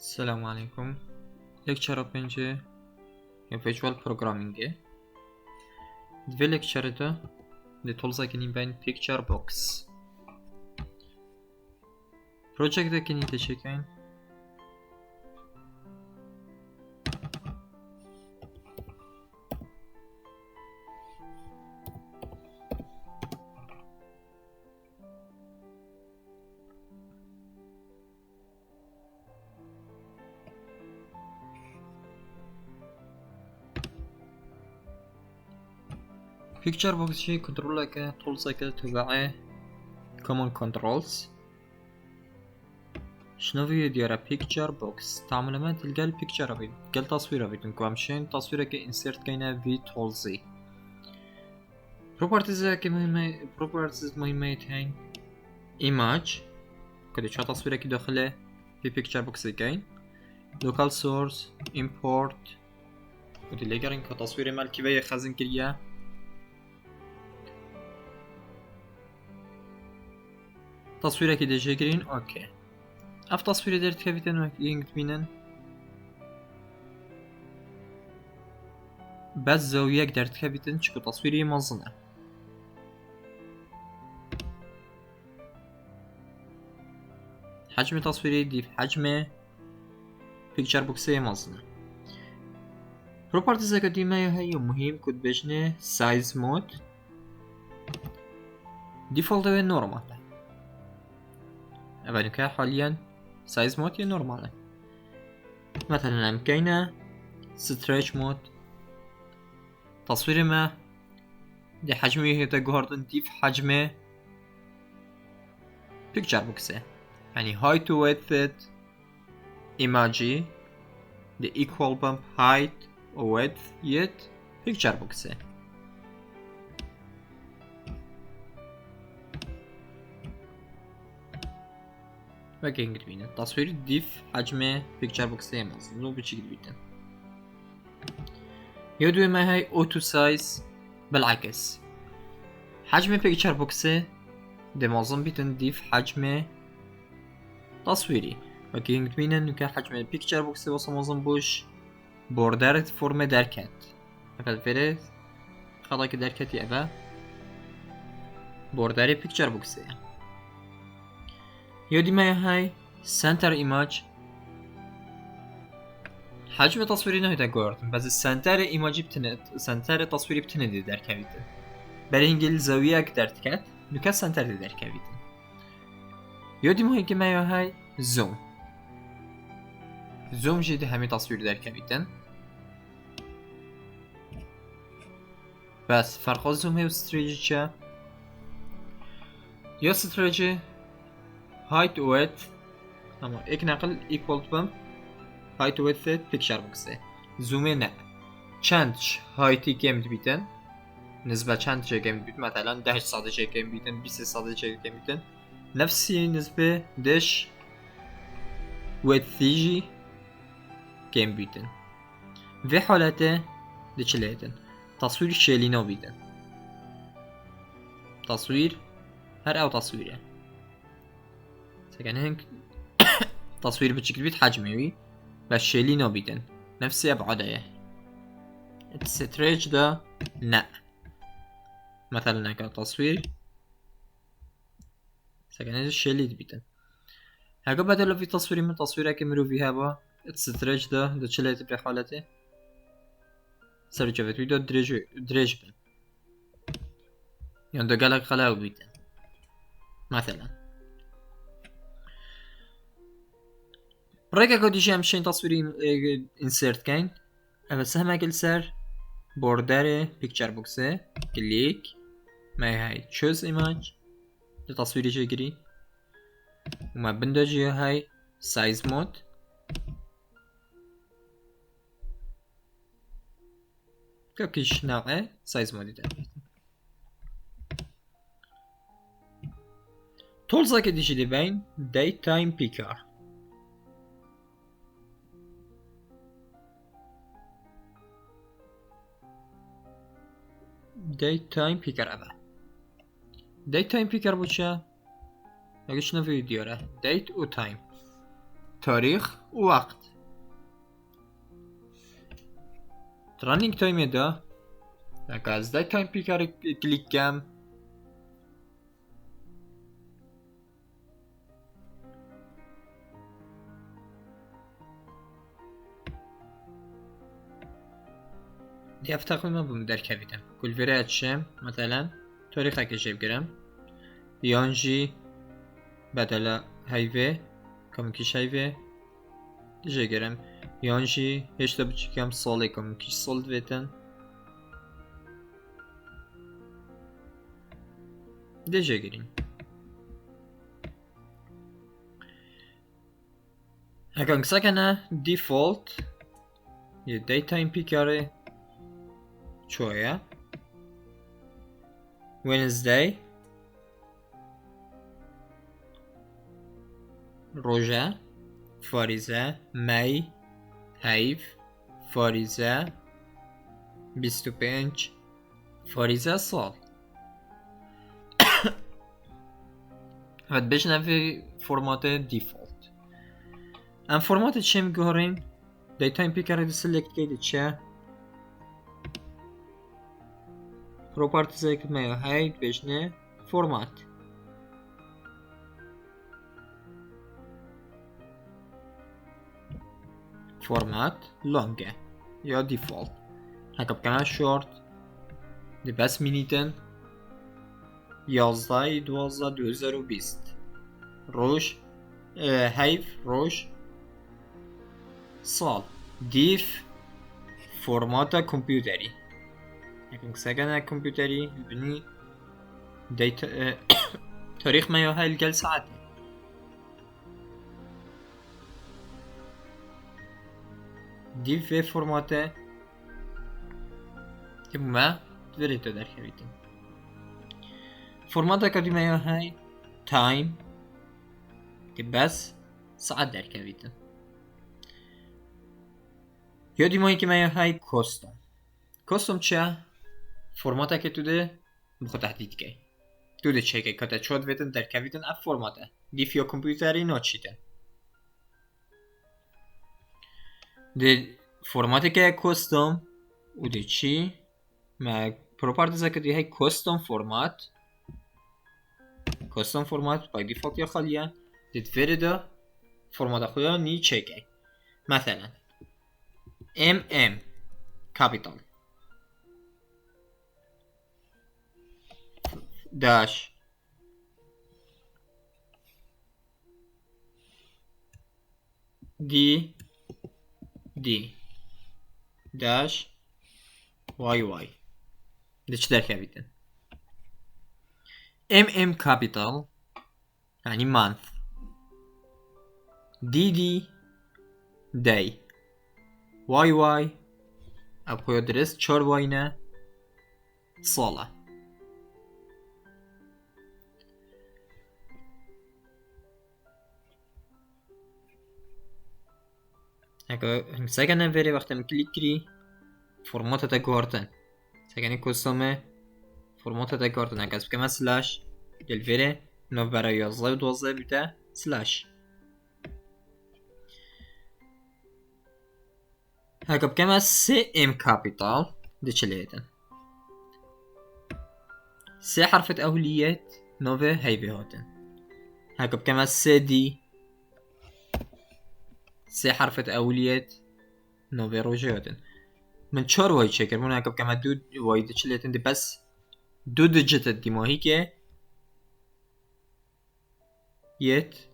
السلام عليكم. ليكتشر بنجي فيجوال بروغرامينج. دفي ليكتشر ده دي تولزا كني بين بيكتشر بوكس بروجكت ده كني تشيكين بيكتشر بوكس شي كنترول كده تولزا كده تبعه كومن كنترولز. شنو في ديارة بيكتشر بوكس تعمل ما تلقى البيكتشر بيد تلقى تصويره بيد نقامشين تصويره كي انسيرت كينا في تولزي بروبرتيز كمهمة بروبرتيز مهمة هاي ايماج كده شو تصويره كي داخله في بيكتشر بوكس كاين لوكال سورس امبورت ودي اللي قارن كتصوير مال كيفية خزن كريا تصويره كي ديجي جرين اوكي اف تصوير درت كافيتن وكينج بينن بس زاوية درت كافيتن شكو تصويري مزنة حجم تصويري دي في حجم بيكتشر بوكسي مزنة بروبرتيز قديمة هي مهم كود بجنه سايز مود ديفولت و نورمال أبدا كا حاليا سايز مود يا نورمال مثلا امكينا ستريتش مود تصوير ما دي حجمه هي تقهر نضيف حجمه بيكتشر بوكسه يعني height to width image the equal bump height width yet picture box باقي نقدر بينا التصوير تضيف حجم picture box مو بشكل بيتا يدوي ما هي auto size بالعكس حجم picture box ده معظم بيتن تضيف حجم تصويري باقي نقدر بينا انه كان حجم picture box وصل معظم بوش بوردرت فرم دركت فالفرد خلاك دركت يأبا بوردري بيكتشر بوكسي يودي ما هاي سنتر ايماج حجم تصويري نهي تقورت بس السنتر ايماج بتنت سنتر تصويري بتندي دركبيت برينجل زاوية دركت نكا سنتر دي دركبيت يودي مهي كما هاي زوم زوم جدي همي تصوير دركبيتن بس فرق الزوم هي استراتيجي چه یا استراتيجي height width اما ایک نقل equal بم height width picture box'e زومه نه چندش هایتی گمد بیتن نسبة چند جا گمد بیت مثلا 10 ساده جا گمد بیتن 20 ساده جا گمد بیتن نفسی نسبة دش width جی گمد بیتن في حالته دچلیتن تصوير شيلينو بيدن تصوير هر او تصويره سكن هنك تصوير بشكل بيت حجمي بس شيلينو بيدن نفس ابعاده الستريتش ده لا مثلا هيك تصوير سكن هذا شيليت بيدن هكا بدل في تصوير من تصويره كمرو فيها با الستريتش ده شليت بحالته سرچه ویدیو درج بین یا دگالک خلاو بیتن مثلا رأيك كوديشي همشين تصويري انسيرت كاين بس هم اقل سر بوردر بيكتشر بوكسه كليك ما هاي تشوز ايماج لتصويري جيجري وما بندجي هاي سايز مود كيش نوعه سايز مودي تاني تولز که دیشی دی بین DateTimePicker DateTimePicker ابا DateTimePicker بوچه اگه شنو ویدیو ره date و time تاریخ و وقت. رانینگ تایم دا اگر از دایت تایم پیکر کلیک کم دیف تقریبا بوم در کویدم کل وری اتشم مثلا تاریخ اگه جیب گرم یانجی بدل هایوه کمکیش هایوه دیجه گرم یانجی هشتا بچکم ساله کمکیش سال دویتن دیجه گریم اگر سکنه دیفالت یه دیت تایم پیکره چویا Wednesday روژه فاریزه می حیف فاریزه 25 فاریزه سال هاد بشنوی فرمات دیفالت ام فرمات چه میگوهرین دیت تایم پیکر دی سلیکت کردی چه properties eklemeye height beşne format long یا default هکب کنه short دی بس مینیتن 11/12/2020 روش حیف روش سال دیف فرمات کامپیوتری یکم سگنه کامپیوتری ببینی دیت تاریخ ما یا هاي الجلسة عادي دي في فرماته ما تفريتو در كبيتم فرماته كدي ما يا هاي تايم دي بس ساعات در كبيتم يودي ما يكي ما يا هاي كوستوم چه فرماته که تو ده بخو تحدید که تو ده چه که کتا شد ویتن در کویتن اف فرماته دیف یا کمپیوتری ناچیتن ده فرماته که کستوم او ده چی ما پروپارتیزه که ده های کستوم فرمات بای دیفالت یا خالیه ده دوره ده فرماته خویا نی چه که مثلا کابیتال داش دی داش وای ده چه در کویتن کابیتال یعنی month دی day وای اب خویا درست 4 واینه ساله اگه سگنه وری وقتی کلیک کری فرمات تا گارتن سگنه کستومه فرمات تا گارتن اگه از بکمه سلاش دل وری نو برای 11 و 12 بیده سلاش اگه بکمه کابیتال ده چه لیتن 3 حرفت اولیت نوه هیوه هاتن اگه بکمه دی 3 حرفت اولیت نوه روژه هاتن من 4 وای چکر من اگه بکمه 2 وای ده چه لیتن ده بس 2 دیجیت دی ماهی که یت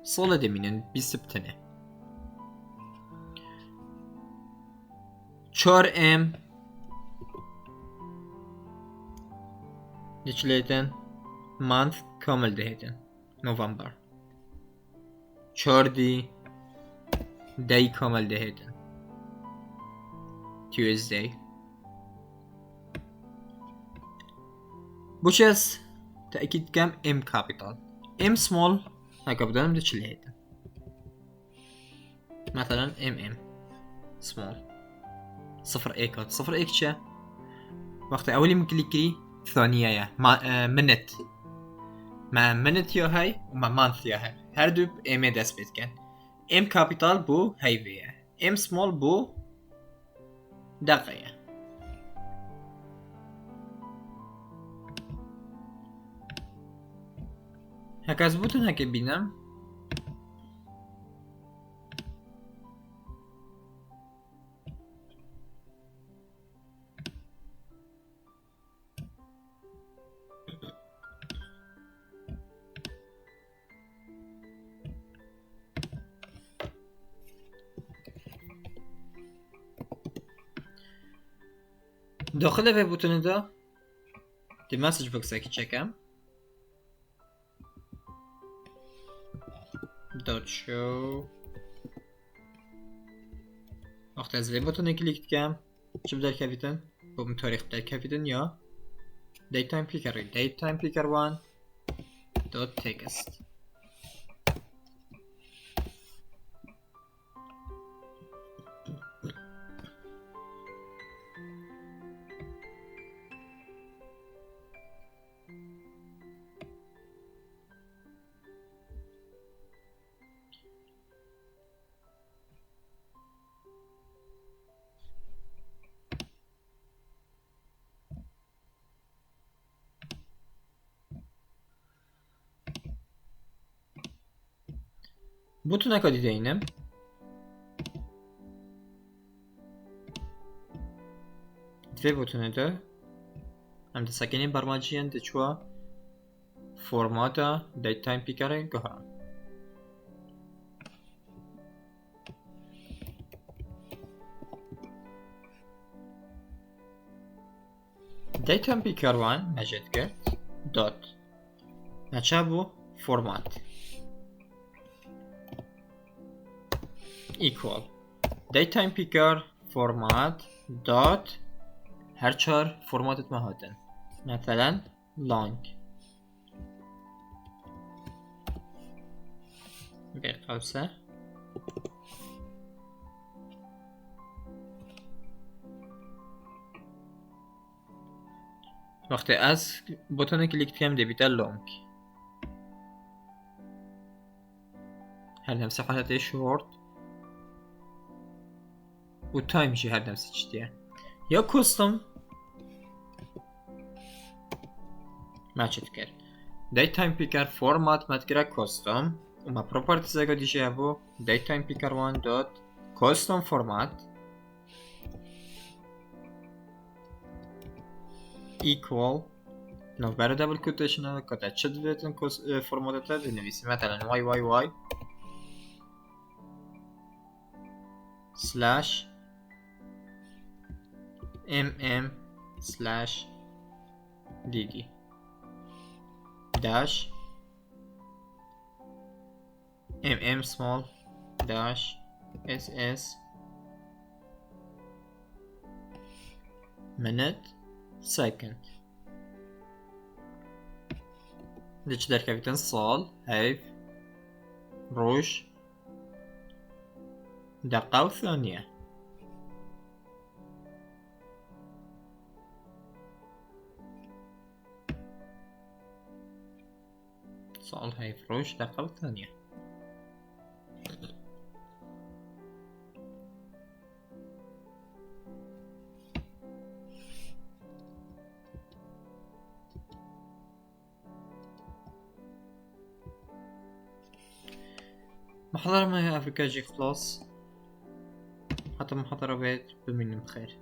ساله دمینن 20 بتنه 4 دیچلیتن month کامل دهیتن نوامبر 4 دی کامل دهیتن Tuesday بوچس تأكيد كم capital small هكا بدانم ديچليتن مثلا small 0 ايكات 0 ايكشا وقت اولي مكليكري ثانية منت مع منت یا هی و مع مانث یا هی هر دو ام دست بید کن ام کابیتال بو هی ویه ام سمال بو دقیقه هکاز بوتون هکی بینم داخل به بوتون دا دی مسیج بکس اکی چکم dot show وقتی از وی بوتون کلیک کم چه بدر کفیتن؟ بوم تاریخ بدر کفیتن یا DateTimePicker 1 dot text بوتون اکا دیده اینم دوی بوتونه ده هم ده سکنین برماجیان ده چوا فرماتا DateTimePicker گهران DateTimePicker 1 مجد کرد دات نچه بو فرمات equal DateTimePicker format dot هر چهار فرماتت مهاتن مثلا long به قوسه وقتی از بوتون کلیک کنم دیبیده long هر نفس حالت شورت و تایم جی هر نفس چیه یا کستم مچت کرد DateTimePicker format متگره کستم و ما properties اگه دیشه بو DateTimePicker 1 dot custom format equal نو برای دبل کوتیشن کتا چه دویتن فرمات تا بنویسیم مثلا YYY slash mm slash dd dash mm small dash ss minute second دیچ در کپیتن سال هیف روش دقیقه و ثانیه سال هيف روش دقيقة ثانية محاضرة ما هي أفريقيا جي خلاص حتى محاضرة بيت بالمني بخير